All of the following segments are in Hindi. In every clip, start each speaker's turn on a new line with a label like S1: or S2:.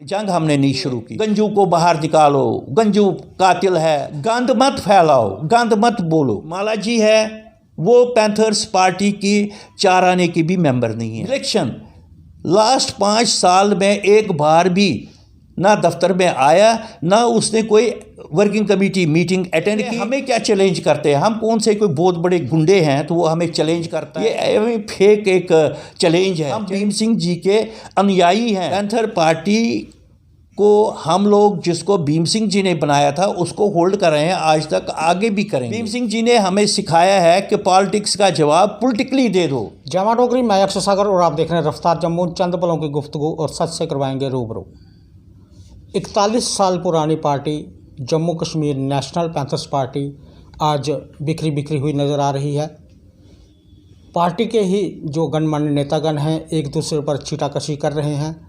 S1: जंग हमने नहीं शुरू की। गंजू को बाहर निकालो, गंजू कातिल है, गंद मत फैलाओ, गंद मत बोलो। माला जी है वो पैंथर्स पार्टी की 4 आने की भी मेंबर नहीं है। इलेक्शन लास्ट 5 साल में एक बार भी ना दफ्तर में आया, ना उसने कोई वर्किंग कमेटी मीटिंग अटेंड की। हमें क्या चैलेंज करते हैं? हम कौन से कोई बहुत बड़े गुंडे हैं तो वो हमें चैलेंज करता है? ये फेक एक चैलेंज है। हम भीम सिंह जी के अनुयायी हैं। पैंथर पार्टी को हम लोग जिसको भीम सिंह जी ने बनाया था उसको होल्ड कर रहे हैं, आज तक आगे भी करेंगे। भीम सिंह जी ने हमें सिखाया है कि पॉलिटिक्स का जवाब पॉलिटिकली दे दो।
S2: जमा डोगरी, मैं अक्षय सागर और आप देख रहे हैं रफ्तार जम्मू। चंद पलों की गुफ्तगू और सच से करवाएंगे रूबरू। 41 साल पुरानी party Jammu Kashmir national panthers party आज बिखरी बिखरी हुई नज़र आ रही है। पार्टी के ही जो गणमान्य नेतागण हैं एक दूसरे पर छीटाकशी कर रहे हैं।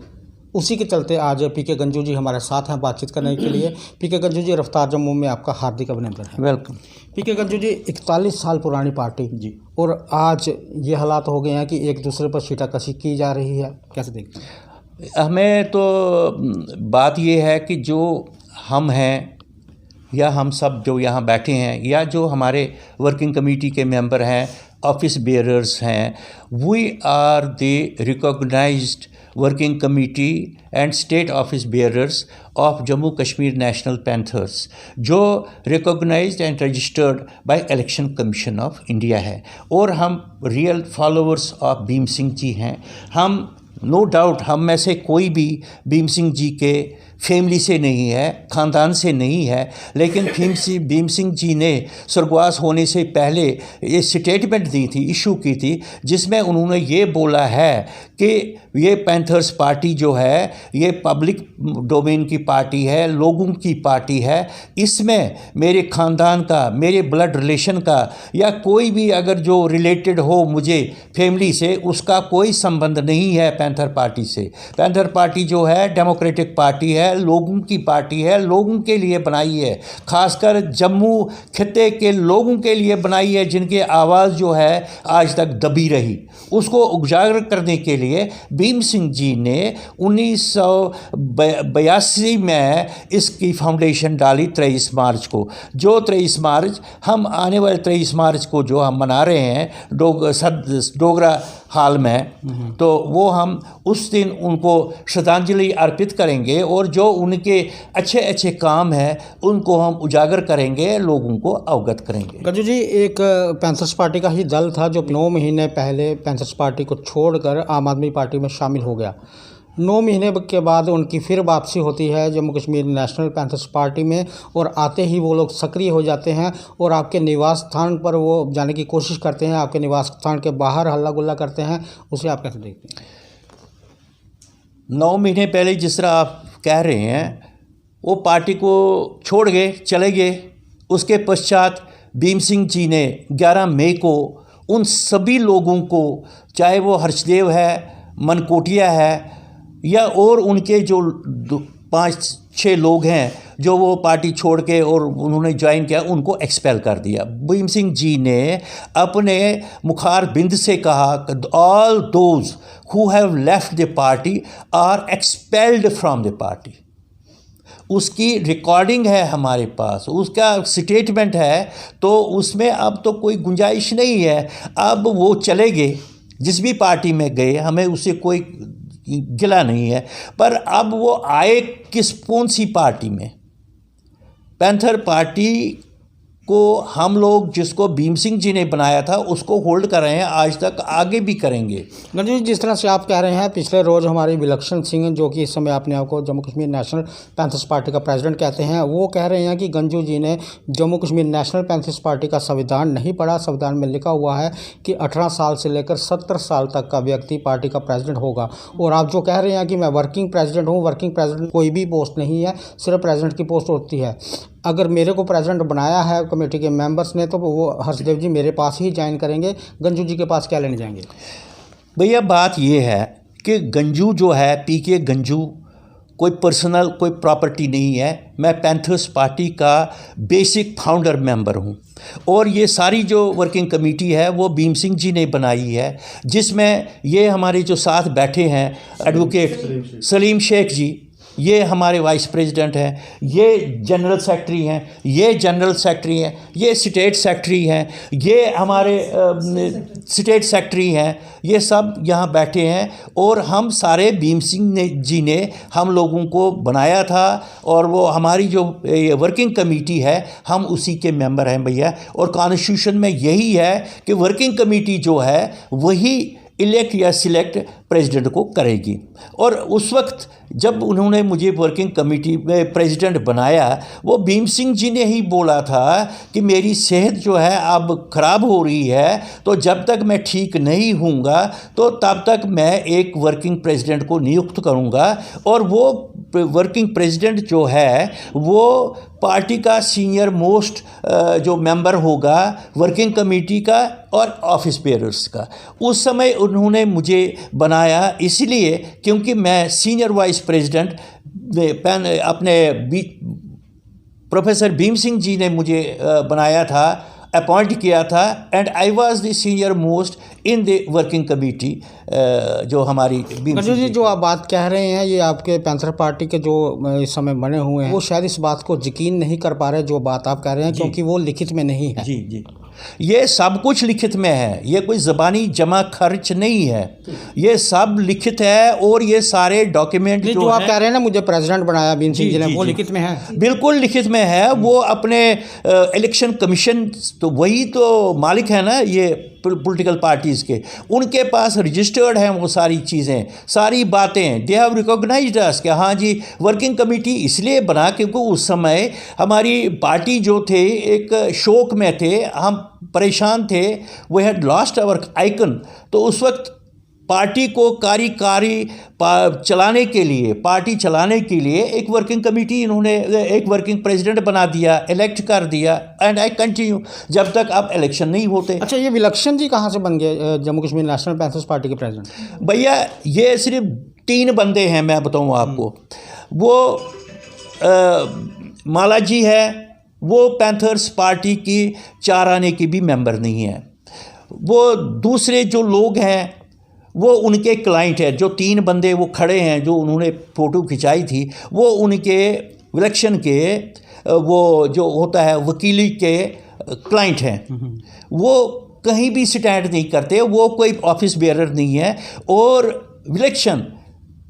S2: उसी के चलते आज पीके गंजू जी हमारे साथ हैं बातचीत करने के लिए। पीके गंजू जी, रफ्तार जम्मू में आपका हार्दिक अभिनंदन है।
S1: वेलकम।
S2: पीके गंजू जी, 41 साल पुरानी पार्टी जी, और आज ये हालात हो गए हैं कि एक दूसरे पर छीटाकशी की जा रही है, कैसे देखते हैं?
S1: हमें तो बात ये है कि जो हम हैं या हम सब जो यहाँ बैठे हैं या जो हमारे वर्किंग कमेटी के मेंबर हैं, ऑफिस बेयरर्स हैं, we are the recognized working committee and state office bearers of Jammu Kashmir national panthers, जो recognized and registered by election commission of India है। और हम real followers of Bhim Singh ji हैं। हम नो डाउट हम में से कोई भी भीम सिंह जी के फैमिली से नहीं है, ख़ानदान से नहीं है, लेकिन भीम सिंह जी ने स्वर्गवास होने से पहले ये स्टेटमेंट दी थी, इशू की थी, जिसमें उन्होंने ये बोला है कि ये पैंथर्स पार्टी जो है ये पब्लिक डोमेन की पार्टी है, लोगों की पार्टी है। इसमें मेरे ख़ानदान का, मेरे ब्लड रिलेशन का या कोई भी अगर जो रिलेटेड हो मुझे फैमिली से, उसका कोई संबंध नहीं है पैंथर पार्टी से। पैंथर पार्टी जो है डेमोक्रेटिक पार्टी है, लोगों की पार्टी है, लोगों के लिए बनाई है, खासकर जम्मू खित्ते के लोगों के लिए बनाई है, जिनकी आवाज़ जो है आज तक दबी रही। उसको उजागर करने के लिए भीम सिंह जी ने 1982 में इसकी फाउंडेशन डाली 23 मार्च को। जो 23 मार्च हम आने वाले 23 मार्च को जो हम मना रहे हैं डोगरा हाल में, तो वो हम उस दिन उनको श्रद्धांजलि अर्पित करेंगे और जो उनके अच्छे अच्छे काम हैं उनको हम उजागर करेंगे, लोगों को अवगत करेंगे।
S2: गंजू जी, एक पैंथर्स पार्टी का ही दल था जो 9 महीने पहले पैंथर्स पार्टी को छोड़कर आम आदमी पार्टी में शामिल हो गया। 9 महीने के बाद उनकी फिर वापसी होती है Jammu Kashmir national panthers party में, और आते ही वो लोग सक्रिय हो जाते हैं और आपके निवास स्थान पर वो जाने की कोशिश करते हैं, आपके निवास स्थान के बाहर हल्ला गुल्ला करते हैं। उसे आप कैसे देखते हैं?
S1: 9 महीने पहले जिस तरह आप कह रहे हैं वो पार्टी को छोड़ गए, चले गए। उसके पश्चात भीम सिंह जी ने 11 मई को उन सभी लोगों को, चाहे वो हर्षदेव है, मनकोटिया है या और उनके जो 5-6 लोग हैं जो वो पार्टी छोड़ के और उन्होंने ज्वाइन किया, उनको एक्सपेल कर दिया। भीम सिंह जी ने अपने मुखार बिंद से कहा all those who have left the party are expelled from the party. उसकी रिकॉर्डिंग है हमारे पास, उसका स्टेटमेंट है, तो उसमें अब तो कोई गुंजाइश नहीं है। अब वो चले गए, जिस भी पार्टी में गए, हमें उससे कोई गिला नहीं है, पर अब वो आए कौन सी पार्टी में? पैंथर पार्टी को हम लोग जिसको भीम सिंह जी ने बनाया था उसको होल्ड कर रहे हैं, आज तक आगे भी करेंगे।
S2: गंजू जी, जिस तरह से आप कह रहे हैं, पिछले रोज़ हमारे विलक्षण सिंह, जो कि इस समय अपने आप को Jammu Kashmir national panthers party का प्रेसिडेंट कहते हैं, वो कह रहे हैं कि गंजू जी ने Jammu Kashmir national panthers party का संविधान नहीं पढ़ा। संविधान में लिखा हुआ है कि 18 साल से लेकर 70 साल तक का व्यक्ति पार्टी का प्रेसिडेंट होगा। और आप जो कह रहे हैं कि मैं वर्किंग प्रेसिडेंट हूँ, वर्किंग प्रेसिडेंट कोई भी पोस्ट नहीं है, सिर्फ प्रेसिडेंट की पोस्ट होती है। अगर मेरे को प्रेसिडेंट बनाया है कमेटी के मेंबर्स ने, तो वो हर्षदेव जी मेरे पास ही ज्वाइन करेंगे, गंजू जी के पास क्या लेने जाएंगे?
S1: भैया बात ये है कि गंजू जो है, पीके गंजू कोई पर्सनल कोई प्रॉपर्टी नहीं है। मैं पैंथर्स पार्टी का बेसिक फाउंडर मेंबर हूँ और ये सारी जो वर्किंग कमेटी है वो भीम सिंह जी ने बनाई है, जिसमें ये हमारे जो साथ बैठे हैं एडवोकेट सलीम शेख जी, ये हमारे वाइस प्रेसिडेंट हैं, ये जनरल सेक्रेटरी हैं, ये जनरल सेक्रेटरी हैं, ये स्टेट सेक्रेटरी हैं, ये हमारे स्टेट सेक्रेटरी हैं, ये सब यहाँ बैठे हैं। और हम सारे भीम सिंह जी ने हम लोगों को बनाया था, और वो हमारी जो वर्किंग कमेटी है हम उसी के मेंबर हैं भैया। और कॉन्स्टिट्यूशन में यही है कि वर्किंग कमेटी जो है वही इलेक्ट या सिलेक्ट प्रेसिडेंट को करेगी। और उस वक्त जब उन्होंने मुझे वर्किंग कमेटी में प्रेसिडेंट बनाया, वो भीम सिंह जी ने ही बोला था कि मेरी सेहत जो है अब ख़राब हो रही है, तो जब तक मैं ठीक नहीं हूँगा तो तब तक मैं एक वर्किंग प्रेसिडेंट को नियुक्त करूँगा। और वो वर्किंग प्रेसिडेंट जो है वो पार्टी का सीनियर मोस्ट जो मेंबर होगा वर्किंग कमेटी का और ऑफिस बेयरर्स का। उस समय उन्होंने मुझे बनाया इसलिए क्योंकि मैं सीनियर वाइस प्रेसिडेंट अपने प्रोफेसर भीम सिंह जी ने मुझे बनाया था, अपॉइंट किया था, and I was the senior most in the working committee जो हमारी भीम सिंह
S2: जी। जो आप बात कह रहे हैं ये आपके पैंथर पार्टी के जो इस समय बने हुए हैं वो शायद इस बात को यकीन नहीं कर पा रहे जो बात आप कह रहे हैं, क्योंकि वो लिखित में नहीं है।
S1: जी जी, ये सब कुछ लिखित में है, ये कोई ज़बानी जमा खर्च नहीं है, ये सब लिखित है। और ये सारे डॉक्यूमेंट
S2: जो आप कह रहे हैं ना मुझे प्रेसिडेंट बनाया भीम सिंह जी ने, वो लिखित में है,
S1: बिल्कुल लिखित में है। वो अपने इलेक्शन कमीशन, तो वही तो मालिक है ना ये पॉलिटिकल पार्टीज़ के, उनके पास रजिस्टर्ड हैं वो सारी चीज़ें, सारी बातें। दे हैव रिकॉग्नाइज्ड अस कि हाँ जी वर्किंग कमेटी इसलिए बना क्योंकि उस समय हमारी पार्टी जो थे एक शोक में थे, हम परेशान थे, we had lost our icon. तो उस वक्त पार्टी को कार्यकारी चलाने के लिए, पार्टी चलाने के लिए एक वर्किंग कमेटी इन्होंने एक वर्किंग प्रेसिडेंट बना दिया, इलेक्ट कर दिया, एंड आई कंटिन्यू जब तक अब इलेक्शन नहीं होते।
S2: अच्छा, ये विलक्षण जी कहाँ से बन गए Jammu Kashmir national panthers party के प्रेसिडेंट?
S1: भैया ये सिर्फ 3 बंदे हैं, मैं बताऊँ आपको। वो माला जी है, वो पैंथर्स पार्टी की 4 आने की भी मेंबर नहीं है। वो दूसरे जो लोग हैं वो उनके क्लाइंट है, जो 3 बंदे वो खड़े हैं जो उन्होंने फ़ोटो खिंचाई थी, वो उनके विलक्षण के वो जो होता है वकीली के क्लाइंट हैं। वो कहीं भी स्टैंड नहीं करते, वो कोई ऑफिस बेयरर नहीं है। और विलक्षण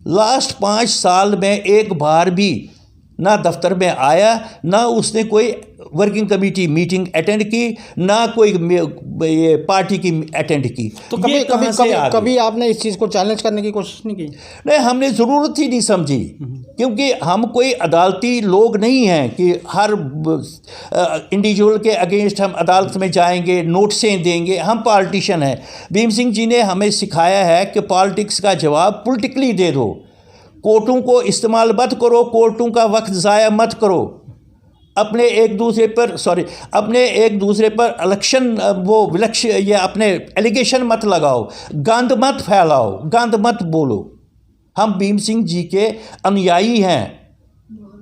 S1: लास्ट 5 साल में एक बार भी ना दफ्तर में आया, ना उसने कोई वर्किंग कमेटी मीटिंग अटेंड की, ना कोई ये पार्टी की अटेंड की।
S2: तो कभी आपने इस चीज़ को चैलेंज करने की कोशिश नहीं की?
S1: नहीं, हमने ज़रूरत ही नहीं समझी, क्योंकि हम कोई अदालती लोग नहीं हैं कि हर इंडिविजुअल के अगेंस्ट हम अदालत में जाएंगे, नोटिसें देंगे। हम पॉलिटिशियन हैं। भीम सिंह जी ने हमें सिखाया है कि पॉलिटिक्स का जवाब पॉलिटिकली दे दो, कोर्टों को इस्तेमाल मत करो, कोर्टों का वक्त ज़ाया मत करो, अपने एक दूसरे पर इलेक्शन वो विलक्षण ये अपने एलिगेशन मत लगाओ, गंद मत फैलाओ, गंद मत बोलो। हम भीम सिंह जी के अनुयायी हैं,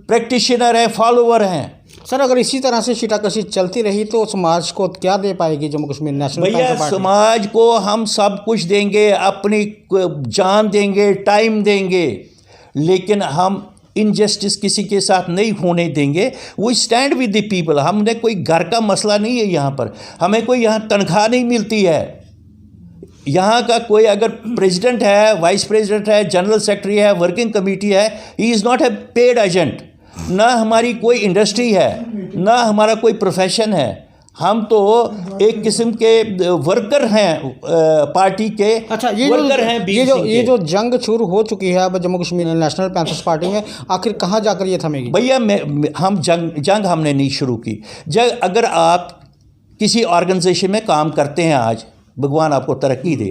S1: प्रैक्टिशनर हैं, फॉलोवर हैं।
S2: सर, अगर इसी तरह से शिटाकशी चलती रही तो समाज को क्या दे पाएगी Jammu Kashmir national panther party?
S1: भैया समाज को हम सब कुछ देंगे, अपनी जान देंगे, टाइम देंगे, लेकिन हम इनजस्टिस किसी के साथ नहीं होने देंगे। We stand with the people. हमने कोई घर का मसला नहीं है यहाँ पर, हमें कोई यहाँ तनख्वाह नहीं मिलती है। यहाँ का कोई अगर प्रेसिडेंट है, वाइस प्रेसिडेंट है, जनरल सेक्रेटरी है, वर्किंग कमेटी है, he is not a paid agent. ना हमारी कोई इंडस्ट्री है, ना हमारा कोई प्रोफेशन है। हम तो एक किस्म के वर्कर हैं, पार्टी के।
S2: अच्छा,
S1: वर्कर हैं।
S2: ये जो जंग शुरू हो चुकी है अब Jammu Kashmir national panthers party में, आखिर कहाँ जाकर ये थमेगी?
S1: भैया हम जंग हमने नहीं शुरू की। जंग अगर आप किसी ऑर्गेनाइजेशन में काम करते हैं, आज भगवान आपको तरक्की दे,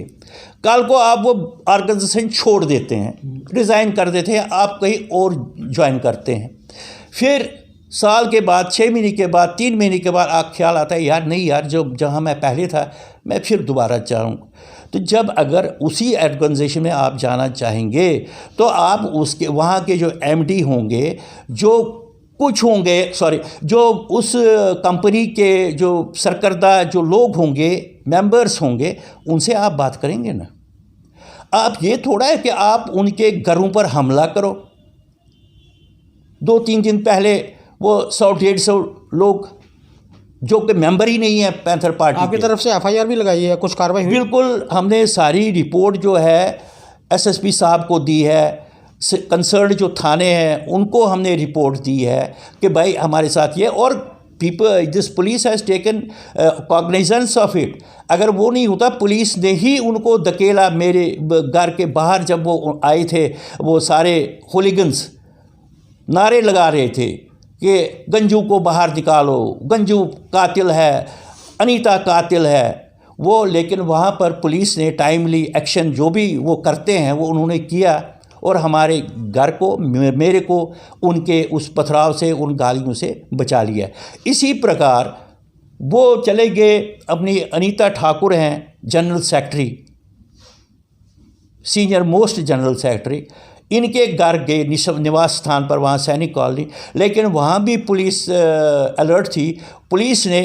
S1: कल को आप वो ऑर्गेनाइजेशन छोड़ देते हैं, रिज़ाइन कर देते हैं, आप कहीं और ज्वाइन करते हैं, फिर साल के बाद, 6 महीने के बाद, 3 महीने के बाद आप ख्याल आता है यार नहीं यार, जो जहाँ मैं पहले था मैं फिर दोबारा चाहूँगा। तो जब अगर उसी ऑर्गेनाइजेशन में आप जाना चाहेंगे तो आप उसके वहाँ के जो एमडी होंगे, जो कुछ होंगे, जो उस कंपनी के जो सरकर्दा जो लोग होंगे, मेंबर्स होंगे, उनसे आप बात करेंगे ना। आप ये थोड़ा है कि आप उनके घरों पर हमला करो, 2-3 दिन पहले वो 100-150 लोग जो कि मेंबर ही नहीं है पैंथर पार्टी
S2: आपकी तरफ से एफआईआर भी लगाई है, कुछ कार्रवाई हुई?
S1: बिल्कुल, हमने सारी रिपोर्ट जो है एसएसपी साहब को दी है, कंसर्न जो थाने हैं उनको हमने रिपोर्ट दी है कि भाई हमारे साथ ये, और people this police has taken cognizance of it. अगर वो नहीं होता, पुलिस ने ही उनको धकेला मेरे घर के बाहर। जब वो आए थे, वो सारे होलीगन्स नारे लगा रहे थे कि गंजू को बाहर निकालो, गंजू कातिल है, अनीता कातिल है वो। लेकिन वहाँ पर पुलिस ने टाइमली एक्शन जो भी वो करते हैं वो उन्होंने किया, और हमारे घर को, मेरे को उनके उस पथराव से, उन गालियों से बचा लिया। इसी प्रकार वो चले गए, अपनी अनीता ठाकुर हैं general secretary, senior most general secretary, इनके घर गए निवास स्थान पर, वहाँ सैनिक कॉलोनी, लेकिन वहाँ भी पुलिस अलर्ट थी। पुलिस ने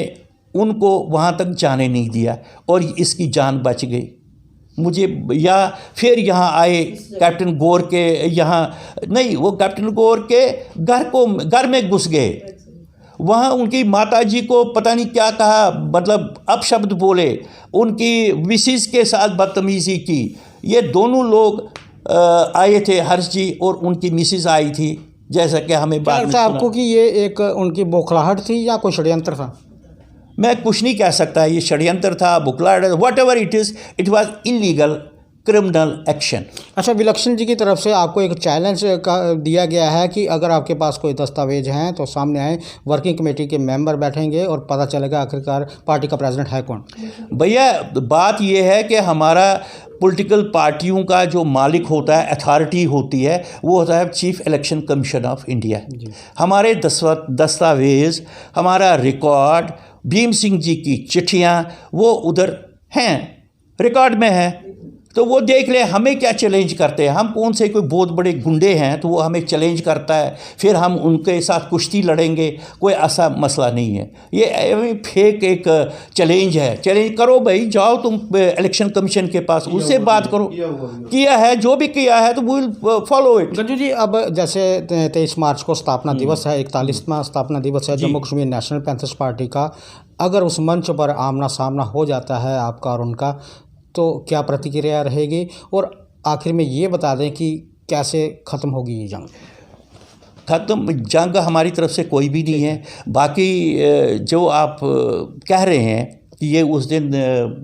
S1: उनको वहाँ तक जाने नहीं दिया और इसकी जान बच गई। मुझे या फिर यहाँ आए कैप्टन गौर के यहाँ, नहीं, वो कैप्टन गौर के घर में घुस गए। वहाँ उनकी माताजी को पता नहीं क्या कहा, मतलब अपशब्द बोले, उनकी मिसिस के साथ बदतमीज़ी की। ये दोनों लोग आए थे, हर्ष जी और उनकी मिसिस आई थी, जैसा कि हमें बात
S2: लगता है आपको कि ये एक उनकी बौखलाहट थी या कोई षड्यंत्र था?
S1: मैं कुछ नहीं कह सकता, ये षड्यंत्र था, बुकलाहट, whatever it is, it was illegal criminal action.
S2: अच्छा, विलक्षण जी की तरफ से आपको एक चैलेंज दिया गया है कि अगर आपके पास कोई दस्तावेज हैं तो सामने आए, वर्किंग कमेटी के मेंबर बैठेंगे और पता चलेगा आखिरकार पार्टी का प्रेसिडेंट है कौन।
S1: भैया, बात यह है कि हमारा पॉलिटिकल पार्टियों का जो मालिक होता है, अथॉरिटी होती है, वो होता है chief election commission of India. हमारे दस्तावेज़, हमारा रिकॉर्ड, भीम सिंह जी की चिट्ठियाँ वो उधर हैं, रिकॉर्ड में है। तो वो देख ले, हमें क्या चैलेंज करते हैं। हम कौन से कोई बहुत बड़े गुंडे हैं तो वो हमें चैलेंज करता है, फिर हम उनके साथ कुश्ती लड़ेंगे, कोई ऐसा मसला नहीं है। ये फेक एक चैलेंज है। चैलेंज करो भाई, जाओ तुम इलेक्शन कमीशन के पास, उससे बात करो। किया है, जो भी किया है तो विल फॉलो इट।
S2: गंजू जी, अब जैसे 23 मार्च को स्थापना दिवस है, 41वां स्थापना दिवस है Jammu Kashmir national panthers party का। अगर उस मंच पर आमना सामना हो जाता है आपका और उनका, तो क्या प्रतिक्रिया रहेगी? और आखिर में ये बता दें कि कैसे ख़त्म होगी ये जंग?
S1: ख़त्म जंग हमारी तरफ से कोई भी नहीं है। बाकी जो आप कह रहे हैं कि ये उस दिन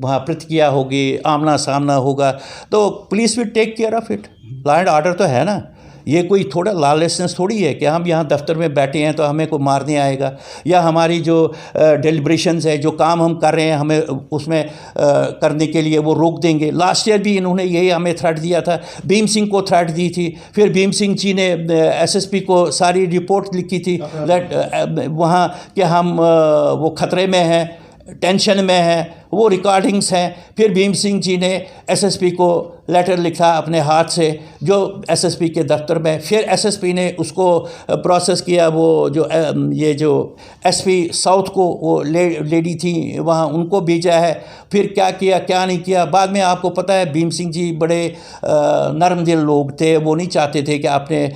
S1: वहाँ प्रतिक्रिया होगी, आमना सामना होगा, तो police will take care of it. Law and order तो है ना, ये कोई थोड़ा लॉलेसनेस थोड़ी है कि हम यहाँ दफ्तर में बैठे हैं तो हमें कोई मारने आएगा, या हमारी जो डेलिब्रेशंस है, जो काम हम कर रहे हैं, हमें उसमें करने के लिए वो रोक देंगे। लास्ट ईयर भी इन्होंने यही हमें थ्रेट दिया था, भीम सिंह को थ्रेट दी थी। फिर भीम सिंह जी ने एसएसपी को सारी रिपोर्ट लिखी थी वहाँ कि हम वो ख़तरे में हैं, टेंशन में है, वो रिकॉर्डिंग्स हैं। फिर भीम सिंह जी ने एसएसपी को लेटर लिखा अपने हाथ से, जो एसएसपी के दफ्तर में, फिर एसएसपी ने उसको प्रोसेस किया। वो जो ये जो एसपी साउथ को वो लेडी थी वहाँ, उनको भेजा है। फिर क्या किया क्या नहीं किया, बाद में आपको पता है भीम सिंह जी बड़े नरम दिल लोग थे, वो नहीं चाहते थे कि अपने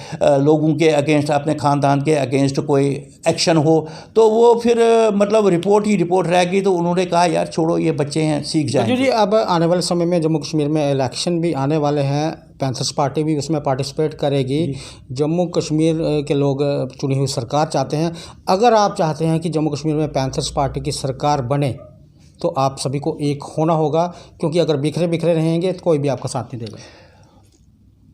S1: लोगों के अगेंस्ट, अपने ख़ानदान के अगेंस्ट कोई एक्शन हो। तो वो फिर मतलब रिपोर्ट ही रिपोर्ट रह गई, तो उन्होंने कहा यार छोड़ो, ये बच्चे हैं, सीख जाएंगे।
S2: जी, अब आने वाले समय में जम्मू कश्मीर में इलेक्शन भी आने वाले हैं, पैंथर्स पार्टी भी उसमें पार्टिसिपेट करेगी। जम्मू कश्मीर के लोग चुनी हुई सरकार चाहते हैं। अगर आप चाहते हैं कि जम्मू कश्मीर में पैंथर्स पार्टी की सरकार बने, तो आप सभी को एक होना होगा, क्योंकि अगर बिखरे बिखरे रहेंगे तो कोई भी आपका साथ नहीं देगा।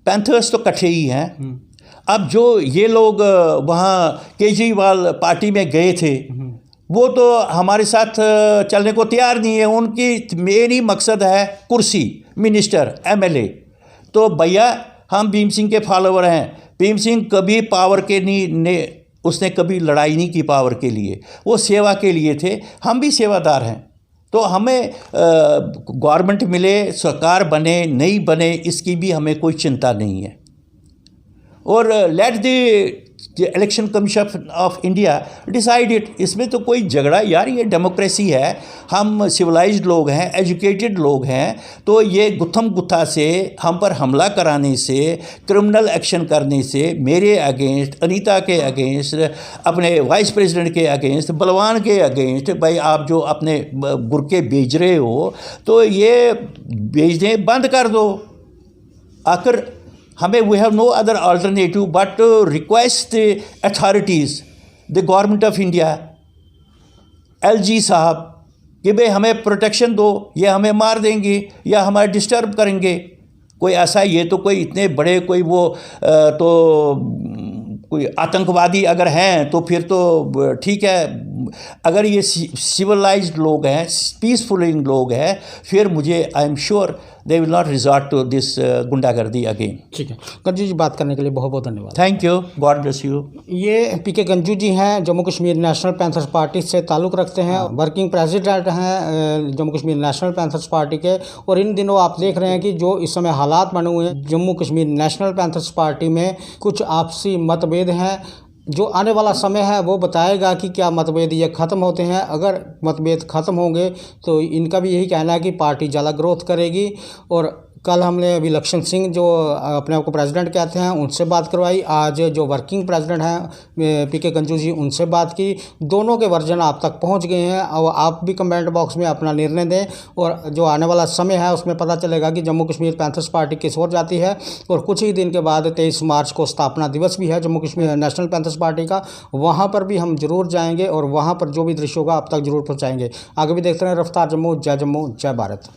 S1: पैंथर्स तो इकट्ठे ही हैं। अब जो ये लोग वहाँ केजरीवाल पार्टी में गए थे, वो तो हमारे साथ चलने को तैयार नहीं है। उनकी मेन ही मकसद है कुर्सी, मिनिस्टर, एमएलए। तो भैया, हम भीम सिंह के फॉलोवर हैं। भीम सिंह कभी पावर के नहीं, उसने कभी लड़ाई नहीं की पावर के लिए, वो सेवा के लिए थे। हम भी सेवादार हैं। तो हमें गवर्नमेंट मिले, सरकार बने नहीं बने, इसकी भी हमें कोई चिंता नहीं है। और लेट द जो election commission of India decide it. इसमें तो कोई झगड़ा यार, ये डेमोक्रेसी है, हम सिविलाइज्ड लोग हैं, एजुकेटेड लोग हैं, तो ये गुत्थम गुत्था से हम पर हमला कराने से, क्रिमिनल एक्शन करने से, मेरे अगेंस्ट, अनीता के अगेंस्ट, अपने वाइस प्रेसिडेंट के अगेंस्ट, बलवान के अगेंस्ट, भाई आप जो अपने गुरके बेच रहे हो तो ये बेचने बंद कर दो। आखिर हमें we have no other alternative but request the authorities, the government of India, LG साहब कि भाई हमें प्रोटेक्शन दो, ये हमें मार देंगे या हमारे डिस्टर्ब करेंगे। कोई ऐसा, ये तो कोई इतने बड़े कोई वो तो कोई आतंकवादी अगर हैं तो फिर तो ठीक है, अगर ये सिविलाइज्ड लोग हैं, पीसफुल लोग हैं, फिर मुझे I am sure they will not resort to this गुंडागर्दी अगेन।
S2: ठीक है गंजू जी, बात करने के लिए बहुत बहुत धन्यवाद।
S1: Thank you, God bless you.
S2: ये पीके गंजू जी हैं, Jammu Kashmir national panthers party से ताल्लुक़ रखते हैं, वर्किंग प्रेसिडेंट हैं Jammu Kashmir national panthers party के। और इन दिनों आप देख रहे हैं कि जो इस समय हालात बने हुए हैं Jammu Kashmir national panthers party में, कुछ आपसी मतभेद हैं। जो आने वाला समय है वो बताएगा कि क्या मतभेद ये ख़त्म होते हैं। अगर मतभेद ख़त्म होंगे तो इनका भी यही कहना है कि पार्टी ज़्यादा ग्रोथ करेगी। और कल हमने विलक्षण सिंह जो अपने आप को प्रेसिडेंट कहते हैं उनसे बात करवाई, आज जो वर्किंग प्रेसिडेंट हैं पीके गंजू जी उनसे बात की। दोनों के वर्जन आप तक पहुंच गए हैं। और आप भी कमेंट बॉक्स में अपना निर्णय दें और जो आने वाला समय है उसमें पता चलेगा कि जम्मू कश्मीर पैंथर्स पार्टी किस ओर जाती है। और कुछ ही दिन के बाद 23 मार्च को स्थापना दिवस भी है Jammu Kashmir national panthers party का, वहाँ पर भी हम जरूर जाएंगे और वहाँ पर जो भी दृश्य होगा आप तक जरूर पहुँचाएंगे। आगे भी देखते रहें रफ्तार जम्मू, जय भारत।